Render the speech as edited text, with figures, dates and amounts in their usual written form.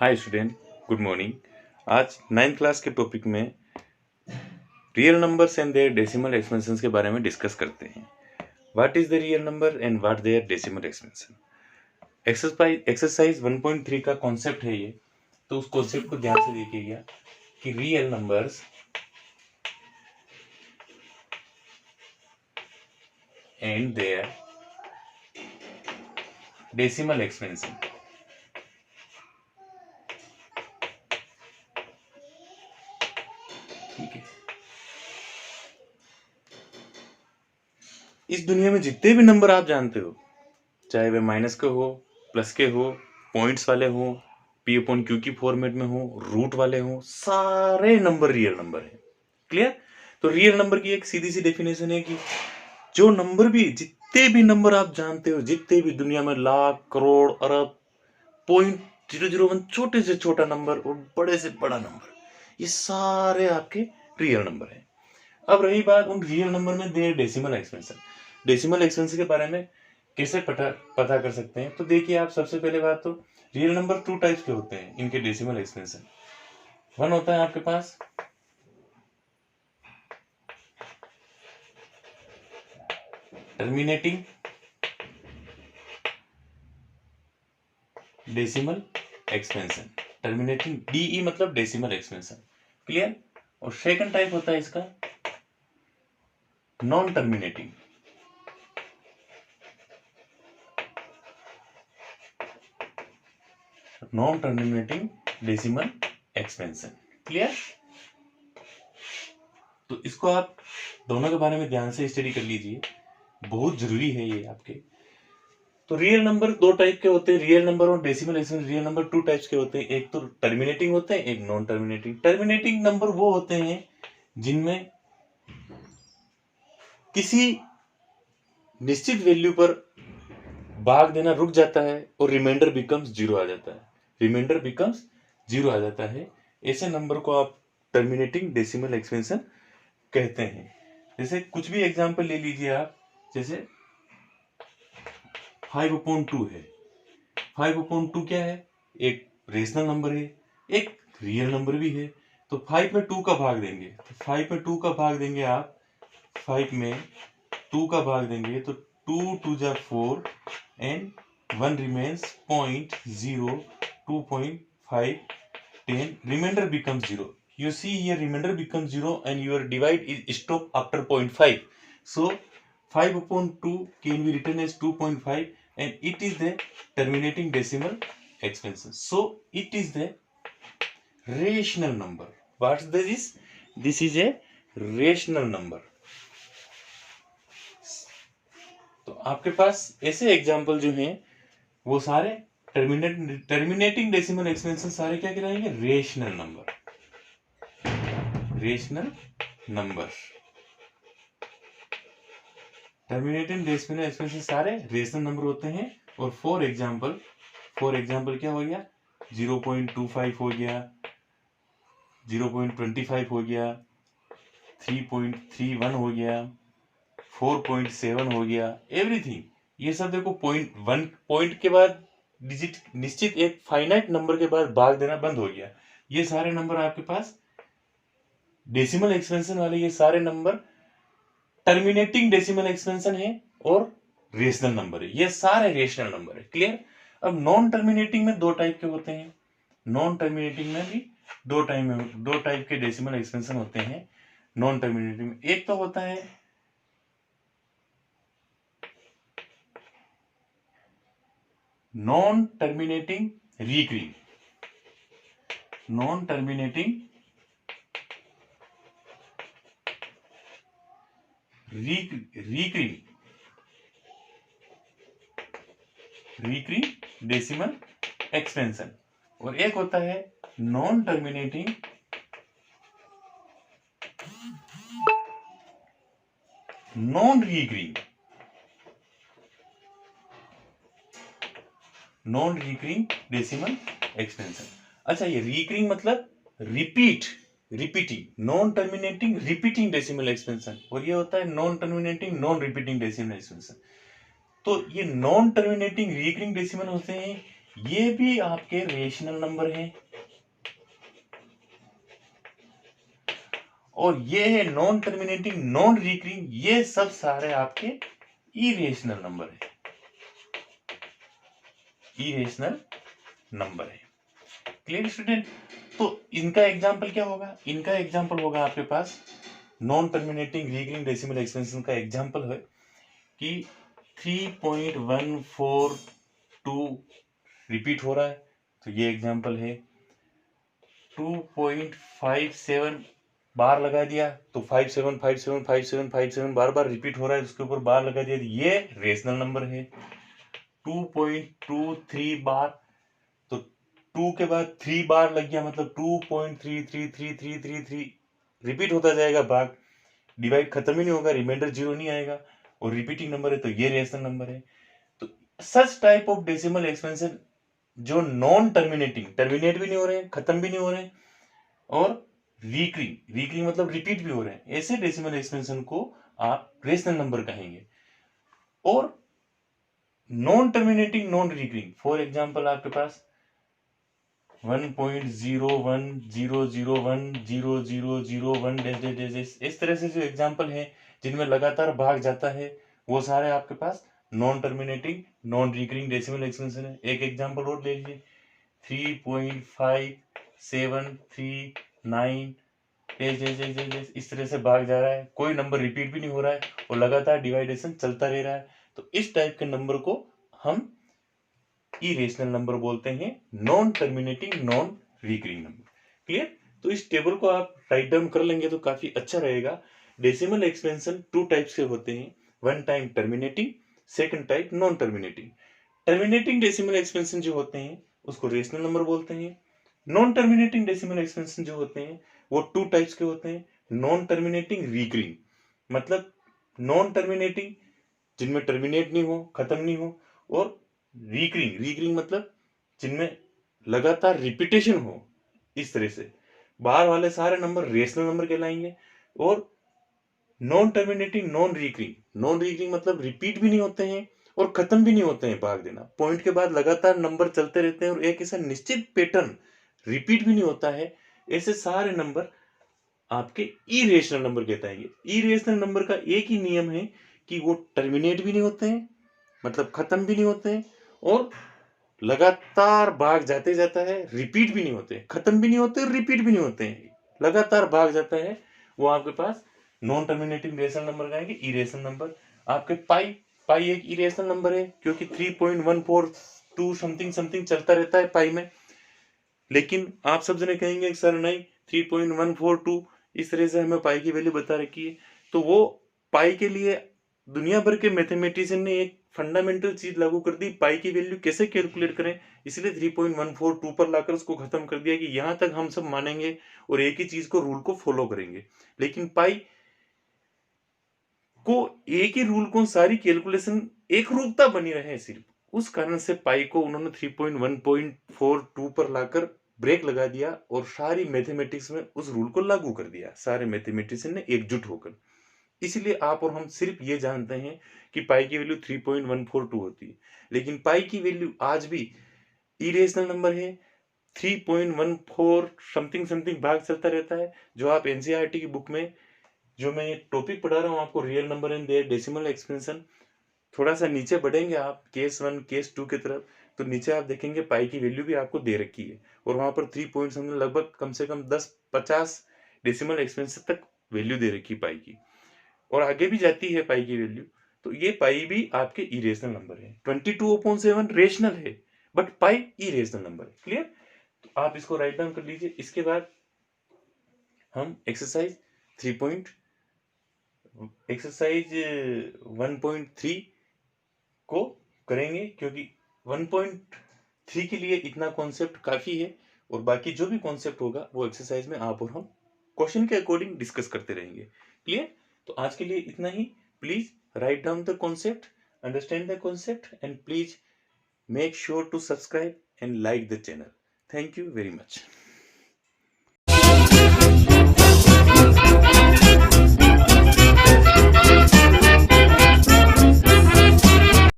Hi student, good morning. आज 9th class के topic में real numbers and their decimal expansions के बारे में डिस्कस करते हैं। What is the real number and what their decimal expansion. Exercise 1.3 का कॉन्सेप्ट है ये, तो उस कॉन्सेप्ट को ध्यान से देखिएगा कि real numbers and their decimal expansion. ठीक है, इस दुनिया में जितने भी नंबर आप जानते हो, चाहे वे माइनस के हो, प्लस के हो, पॉइंट्स वाले हो, पी अपॉन क्यू की फॉर्मेट में हो, रूट वाले हो, सारे नंबर रियल नंबर है। क्लियर? तो रियल नंबर की एक सीधी सी डेफिनेशन है कि जो नंबर भी, जितने भी नंबर आप जानते हो, जितने भी दुनिया में लाख, करोड़, अरब, 0.001 छोटे से छोटा नंबर और बड़े से बड़ा नंबर, ये सारे आपके रियल नंबर है। अब रही बात उन रियल नंबर में their decimal expansion. Decimal expansion के बारे में कैसे पता कर सकते हैं? तो देखिए, आप सबसे पहले बात तो रियल नंबर 2 टाइप्स के होते हैं, इनके डेसिमल एक्सपेंशन। वन होता है आपके पास terminating decimal expansion, terminating DE मतलब डेसिमल एक्सपेंशन। क्लियर? और सेकंड टाइप होता है इसका non terminating, non terminating decimal expansion. Clear? तो इसको आप दोनों के बारे में ध्यान से स्टडी कर लीजिए, बहुत जरूरी है ये आपके। तो रियल नंबर 2 टाइप के होते हैं, रियल नंबर और decimal expansion. Real number 2 types के होते हैं, एक तो टर्मिनेटिंग होते हैं, एक नॉन टर्मिनेटिंग। टर्मिनेटिंग नंबर वो होते हैं जिनमें किसी निश्चित वैल्यू पर भाग देना रुक जाता है और रिमाइंडर बिकम्स जीरो आ जाता है, रिमाइंडर बिकम्स जीरो आ जाता है। ऐसे नंबर को आप टर्मिनेटिंग डेसिमल एक्सपेंशन कहते हैं। जैसे कुछ भी एग्जांपल ले लीजिए आप, जैसे 5/2 है। 5/2 क्या है? एक रेशनल नंबर है, एक रियल नंबर भी है। तो 5 में 2 का भाग देंगे, तो 5 में 2 का भाग देंगे आप, 5 में 2 का भाग देंगे तो 2 2 जा 4 and 1 remains 0.0 2.5 10 remainder becomes 0. You see here remainder becomes 0 and your divide is stop after 0.5. So 5/2 can be written as 2.5 and it is the terminating decimal expansion. So it is the rational number. What's this? This is a rational number. तो आपके पास ऐसे example जो हैं वो सारे terminating decimal expansion सारे क्या कहलाएंगे? Rational number, rational number. Terminating decimal expansion सारे रेशनल नंबर होते हैं। और फॉर एग्जांपल क्या हो गया? 0.25 हो गया, 0.25 हो गया, 3.31 हो गया, 4.7 हो गया, एवरीथिंग। ये सब देखो पॉइंट के बाद डिजिट, निश्चित एक फाइनाइट नंबर के बाद भाग देना बंद हो गया। ये सारे नंबर आपके पास डेसिमल एक्सपेंशन वाले, ये सारे नंबर टर्मिनेटिंग डेसिमल एक्सपेंशन है और रेशनल नंबर है, ये सारे रेशनल नंबर है। क्लियर? अब नॉन टर्मिनेटिंग में 2 टाइप के होते हैं, नॉन टर्मिनेटिंग में भी 2 टाइप के डेसिमल एक्सपेंशन होते हैं नॉन टर्मिनेटिंग में। एक तो होता है non terminating recurring, non terminating recurring decimal expansion. और एक होता है non terminating non recurring decimal expansion. अच्छा, ये रिकरिंग मतलब repeating, non terminating repeating decimal expansion, और ये होता है non terminating non repeating decimal expansion. तो ये नॉन टर्मिनेटिंग रिकरिंग डेसिमल होते हैं, ये भी आपके रेशनल नंबर हैं, और ये है नॉन टर्मिनेटिंग नॉन रिकरिंग, ये सब सारे आपके इरेशनल नंबर है, इरेशनल नंबर है। Clear student? तो इनका एग्जांपल क्या होगा? इनका एग्जांपल होगा आपके पास non terminating recurring decimal expansion का एग्जांपल है कि 3.142 रिपीट हो रहा है, तो ये एग्जांपल है। 2.57 बार लगा दिया, तो 57575757 बार बार रिपीट हो रहा है, उसके ऊपर बार लगा दिया, ये रेशनल नंबर है। 2.23 बार, तो 2 के बाद 3 बार लग गया, मतलब 2.333333 रिपीट होता जाएगा, भाग डिवाइड खत्म ही नहीं होगा, रिमाइंडर 0 नहीं आएगा, और रिपीटिंग नंबर है, तो ये रेशनल नंबर है। तो such type of decimal expansion जो नॉन टर्मिनेटिंग, टर्मिनेट भी नहीं हो रहे, खत्म भी नहीं हो रहे, और रिकरिंग मतलब रिपीट भी हो रहे हैं, ऐसे डेसिमल एक्सपेंशन को आप रेशनल नंबर कहेंगे। और non terminating non recurring, for example आपके पास 1.010010001 इस तरह से जो एग्जांपल है जिनमें लगातार भाग जाता है, वो सारे आपके पास non terminating non recurring decimal expansion है। एक एग्जांपल और ले लीजिए, 3.5739 इस तरह से भाग जा रहा है, कोई नंबर रिपीट भी नहीं हो रहा है, और लगातार डिवाइडेशन चलता रह रहा है, तो इस टाइप के नंबर को हम इरेशनल नंबर बोलते हैं, non terminating non recurring number. Clear? तो इस टेबल को आप राइट डाउन कर लेंगे तो काफी अच्छा रहेगा। डेसिमल एक्सपेंशन 2 टाइप्स के होते हैं, one time terminating, second type non terminating. Terminating decimal expansion जो होते हैं उसको रेशनल नंबर बोलते हैं। नॉन टर्मिनेटिंग डेसिमल एक्सपेंशन जो होते हैं वो 2 टाइप्स के होते हैं, नॉन टर्मिनेटिंग रिकरिंग, मतलब नॉन टर्मिनेटिंग जिनमें टर्मिनेट नहीं हो, खत्म नहीं हो, और रिकरिंग मतलब जिनमें लगातार रिपीटेशन हो। इस तरह से बाहर वाले सारे नंबर रेशनल नंबर कहलाएंगे। और नॉन टर्मिनेटिंग नॉन रिकरिंग मतलब रिपीट भी नहीं होते हैं और खत्म भी नहीं होते हैं, भाग देना, पॉइंट के बाद लगातार नंबर चलते रहते हैं और एक ऐसा निश्चित पैटर्न रिपीट भी नहीं होता है, ऐसे सारे नंबर आपके इरेशनल नंबर कहलाएंगे। इरेशनल नंबर का एक ही नियम है कि वो टर्मिनेट भी नहीं होते हैं, मतलब खत्म भी नहीं होते हैं, और लगातार भाग जाते जाता है, रिपीट भी नहीं होते, खत्म भी नहीं होते, रिपीट भी नहीं होते हैं, लगातार भाग जाता है, वो आपके पास नॉन टर्मिनेटिंग रेशनल नंबर का है। इरेशनल नंबर आपके पाई एक इरेशनल नंबर है, क्योंकि 3.142 समथिंग समथिंग चलता रहता है पाई में। लेकिन आप सब जने कहेंगे सर नहीं, 3.142 इस तरह से हमें पाई की वैल्यू बता रखी है, तो वो पाई के लिए दुनिया भर के मैथमेटिशियन ने एक फंडामेंटल चीज लागू कर दी, पाई की वैल्यू कैसे कैलकुलेट करें, इसलिए 3.142 पर लाकर उसको खत्म कर दिया कि यहां तक हम सब मानेंगे और एक ही चीज को, रूल को फॉलो करेंगे। लेकिन पाई को एक ही रूल को सारी कैलकुलेशन एक रूपता बनी रहे सिर्फ, उस कारण से पाई को उन्होंने 3.142 पर लाकर ब्रेक लगा दिया और सारी मैथमेटिक्स में उस रूल को लागू कर दिया, सारे मैथमेटिशियन ने एकजुट होकर। इसलिए आप और हम सिर्फ ये जानते हैं कि पाई की वैल्यू 3.142 होती है, लेकिन पाई की वैल्यू आज भी इरेशनल नंबर है। 3.14 समथिंग समथिंग भाग चलता रहता है। जो आप एनसीईआरटी की बुक में जो मैं ये टॉपिक पढ़ा रहा हूँ आपको, real number and their decimal expansion, थोड़ा सा नीचे बढ़ेंगे आप केस 1 केस 2 की तरफ, तो नीचे आप देखेंगे पाई की वैल्यू भी आपको दे रखी है, और वहां पर 3 पॉइंट समथिंग लगभग कम से कम 10-50 डेसिमल एक्सपेंशन तक वैल्यू दे रखी पाई की, और आगे भी जाती है पाई की वैल्यू। तो ये पाई भी आपके इरेशनल नंबर है। 22/7 रेशनल है, बट पाई इरेशनल नंबर है। क्लियर? तो आप इसको राइट डाउन कर लीजिए। इसके बाद हम एक्सरसाइज 1.3 को करेंगे, क्योंकि 1.3 के लिए इतना कॉन्सेप्ट काफी है, और बाकी जो भी कॉन्सेप्ट होगा वो एक्सरसाइज में आप और हम क्वेश्चन के अकॉर्डिंग डिस्कस करते रहेंगे। क्लियर? तो आज के लिए इतना ही। Please write down the concept, understand the concept, and please make sure to subscribe and like the channel. Thank you very much.